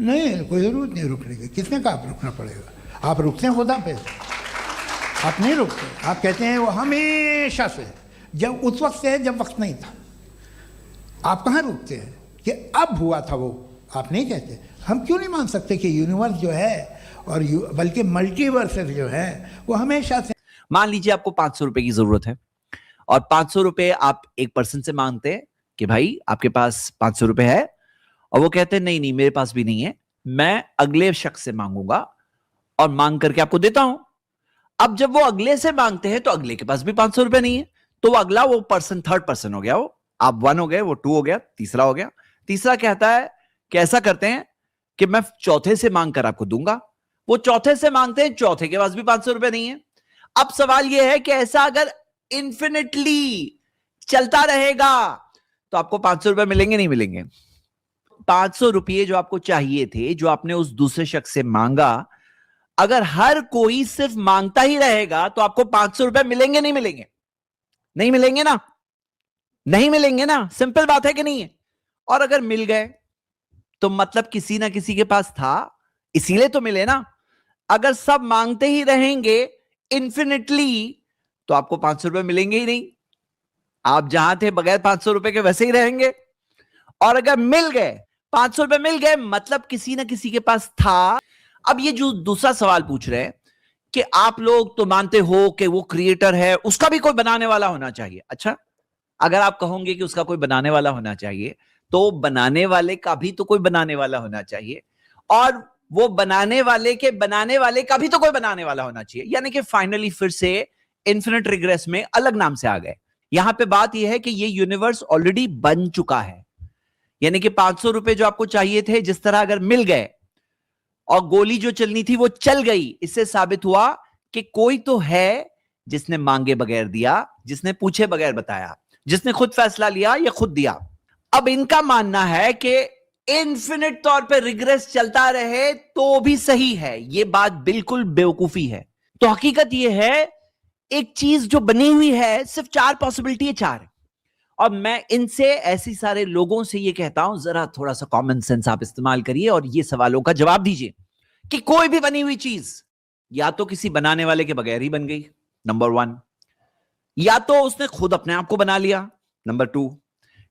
नहीं, कोई जरूरत नहीं रुकने की। किसने कहा आप रुकना पड़ेगा? आप रुकते हैं खुदा पे, आप नहीं रुकते। आप कहते हैं वो हमेशा से, जब उस वक्त से जब वक्त नहीं था। आप कहाँ रुकते हैं कि अब हुआ था वो? आप नहीं कहते। हम क्यों नहीं मान सकते कि यूनिवर्स जो है और बल्कि मल्टीवर्सेस जो है वो हमेशा से। मान लीजिए आपको 500 रुपए की जरूरत है और 500 रुपए आप एक पर्सन से मांगते हैं कि भाई आपके पास 500 रुपए है, और वो कहते हैं नहीं नहीं मेरे पास भी नहीं है, मैं अगले शख्स से मांगूंगा और मांग करके आपको देता हूं। अब जब वो अगले से मांगते हैं तो अगले के पास भी 500 रुपए नहीं है, तो वो अगला वो पर्सन थर्ड पर्सन हो गया, वो आप 1 हो गए, वो 2 हो गया, तीसरा हो गया। तीसरा कहता है कि ऐसा करते हैं कि मैं चौथे से मांग कर आपको दूंगा। वो चौथे से मांगते हैं, चौथे के पास भी 500 रुपए नहीं है। अब सवाल यह है कि ऐसा अगर इन्फिनिटली चलता रहेगा तो आपको 500 रुपए मिलेंगे नहीं मिलेंगे? 500 रुपये जो आपको चाहिए थे, जो आपने उस दूसरे शख्स से मांगा, अगर हर कोई सिर्फ मांगता ही रहेगा तो आपको 500 रुपए मिलेंगे नहीं मिलेंगे? नहीं मिलेंगे ना, नहीं मिलेंगे ना। सिंपल बात है कि नहीं है? और अगर मिल गए तो मतलब किसी ना किसी के पास था, इसीलिए तो मिले ना। अगर सब मांगते ही रहेंगे इन्फिनिटली तो आपको 500 रुपए मिलेंगे ही नहीं, आप जहां थे बगैर 500 रुपए के वैसे ही रहेंगे। और अगर मिल गए, 500 रुपए मिल गए, मतलब किसी ना किसी के पास था। अब ये जो दूसरा सवाल पूछ रहे हैं कि आप लोग तो मानते हो कि वो क्रिएटर है, उसका भी कोई बनाने वाला होना चाहिए। अच्छा, अगर आप कहोगे कि उसका कोई बनाने वाला होना चाहिए, तो बनाने वाले का भी तो कोई बनाने वाला होना चाहिए, और वो बनाने वाले के बनाने वाले का भी तो कोई बनाने वाला होना चाहिए। यानी कि फाइनली फिर से इन्फिनिट रिग्रेस में अलग नाम से आ गए। यहां पे बात यह है कि ये यूनिवर्स ऑलरेडी बन चुका है। यानी कि 500 रुपए जो आपको चाहिए थे, जिस तरह अगर मिल गए और गोली जो चलनी थी वो चल गई, इससे साबित हुआ कि कोई तो है जिसने मांगे बगैर दिया, जिसने पूछे बगैर बताया, जिसने खुद फैसला लिया या खुद दिया। अब इनका मानना है कि इन्फिनिट तौर पे रिग्रेस चलता रहे तो भी सही है। यह बात बिल्कुल बेवकूफी है। तो हकीकत यह है, एक चीज जो बनी हुई है, सिर्फ 4 पॉसिबिलिटी है, 4। और मैं इनसे, ऐसी सारे लोगों से ये कहता हूं, जरा थोड़ा सा कॉमन सेंस आप इस्तेमाल करिए और ये सवालों का जवाब दीजिए कि कोई भी बनी हुई चीज या तो किसी बनाने वाले के बगैर ही बन गई, नंबर 1, या तो उसने खुद अपने आप को बना लिया, नंबर 2,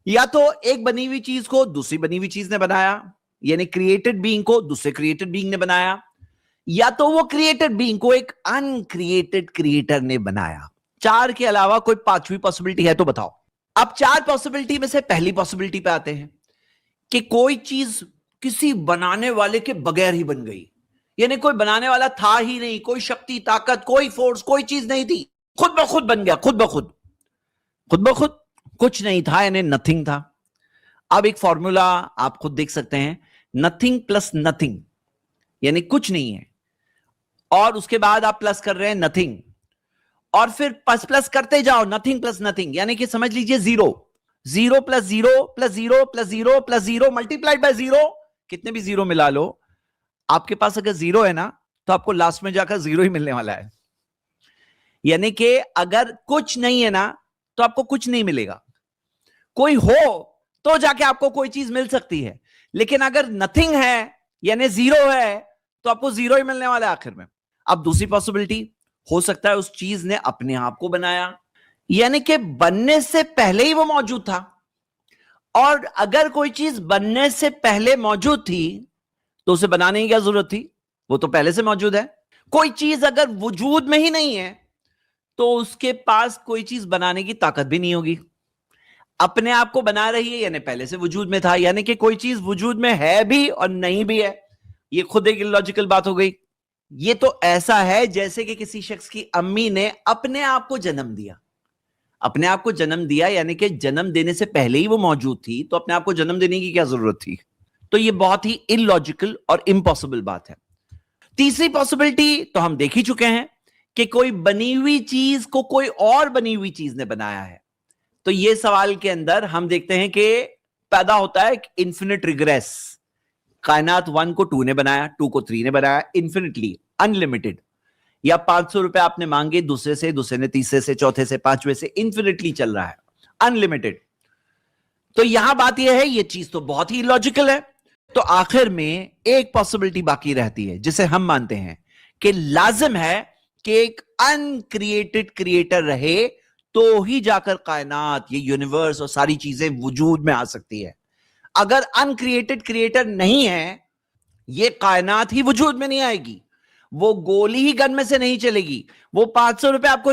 या तो एक बनी हुई चीज को दूसरी बनी हुई चीज ने बनाया, यानी क्रिएटेड बीइंग को दूसरे क्रिएटेड बीइंग ने बनाया, या तो वो क्रिएटेड बीइंग को एक अनक्रिएटेड क्रिएटर ने बनाया। 4 के अलावा कोई 5वीं पॉसिबिलिटी है तो बताओ। अब 4 पॉसिबिलिटी में से पहली पॉसिबिलिटी पे आते हैं कि कोई चीज किसी बनाने वाले के बगैर ही बन गई, यानी कोई बनाने वाला था ही नहीं, कोई शक्ति, ताकत, कोई फोर्स, कोई चीज नहीं थी, खुद ब खुद बन गया, खुद ब खुद, खुद ब खुद, कुछ नहीं था, यानी नथिंग था। अब एक फॉर्मूला आप खुद देख सकते हैं, नथिंग प्लस नथिंग, यानी कुछ नहीं है, और उसके बाद आप प्लस कर रहे हैं नथिंग, और फिर प्लस करते जाओ, नथिंग प्लस नथिंग, यानी कि समझ लीजिए 0, 0 plus 0 plus 0 plus 0 plus 0 multiplied by 0, कितने भी 0 मिला लो, आपके पास अगर 0 है ना तो आपको लास्ट में जाकर 0 ही मिलने वाला है। यानी कि अगर कुछ नहीं है ना तो आपको कुछ नहीं मिलेगा, कोई हो तो जाके आपको कोई चीज मिल सकती है, लेकिन अगर नथिंग है यानी 0 है तो आपको 0 ही मिलने वाला है आखिर में। अब दूसरी पॉसिबिलिटी, हो सकता है उस चीज ने अपने आप को बनाया, यानी कि बनने से पहले ही वो मौजूद था, और अगर कोई चीज बनने से पहले मौजूद थी तो उसे बनाने की क्या जरूरत थी, वो तो पहले से मौजूद है। कोई चीज अगर वजूद में ही नहीं है तो उसके पास कोई चीज बनाने की ताकत भी नहीं होगी, अपने आप को बना रही है यानी पहले से वजूद में था, यानी कि कोई चीज वजूद में है भी और नहीं भी है। ये खुद एक इलॉजिकल बात हो गई। ये तो ऐसा है जैसे कि किसी शख्स की अम्मी ने अपने आप को जन्म दिया, अपने आप को जन्म दिया यानी कि जन्म देने से पहले ही वो मौजूद थी, तो अपने आप को जन्म देने की क्या जरूरत थी? तो ये बहुत ही इलॉजिकल और इम्पॉसिबल बात है। तीसरी पॉसिबिलिटी तो हम देख ही चुके हैं कि कोई बनी हुई चीज को कोई और बनी हुई चीज ने बनाया है। तो ये सवाल के अंदर हम देखते हैं कि पैदा होता है इन्फिनिट रिग्रेस। कायनात 1 को 2 ने बनाया, 2 को 3 ने बनाया, इन्फिनिटली, अनलिमिटेड। या 500 रुपए आपने मांगे दूसरे से, दूसरे ने तीसरे से, चौथे से, 5वें से, इन्फिनिटली चल रहा है, अनलिमिटेड। तो यहां बात यह है, यह चीज तो बहुत ही लॉजिकल है। तो आखिर में एक पॉसिबिलिटी बाकी रहती है जिसे हम मानते हैं कि लाजिम है कि एक अनक्रिएटेड क्रिएटर रहे तो ही जाकर कायनात, ये यूनिवर्स और सारी चीजें वजूद में आ सकती है। अगर अनक्रिएटेड क्रिएटर नहीं है, ये कायनात ही वजूद में नहीं आएगी, वो गोली ही गन में से नहीं चलेगी, वो 500 रुपए आपको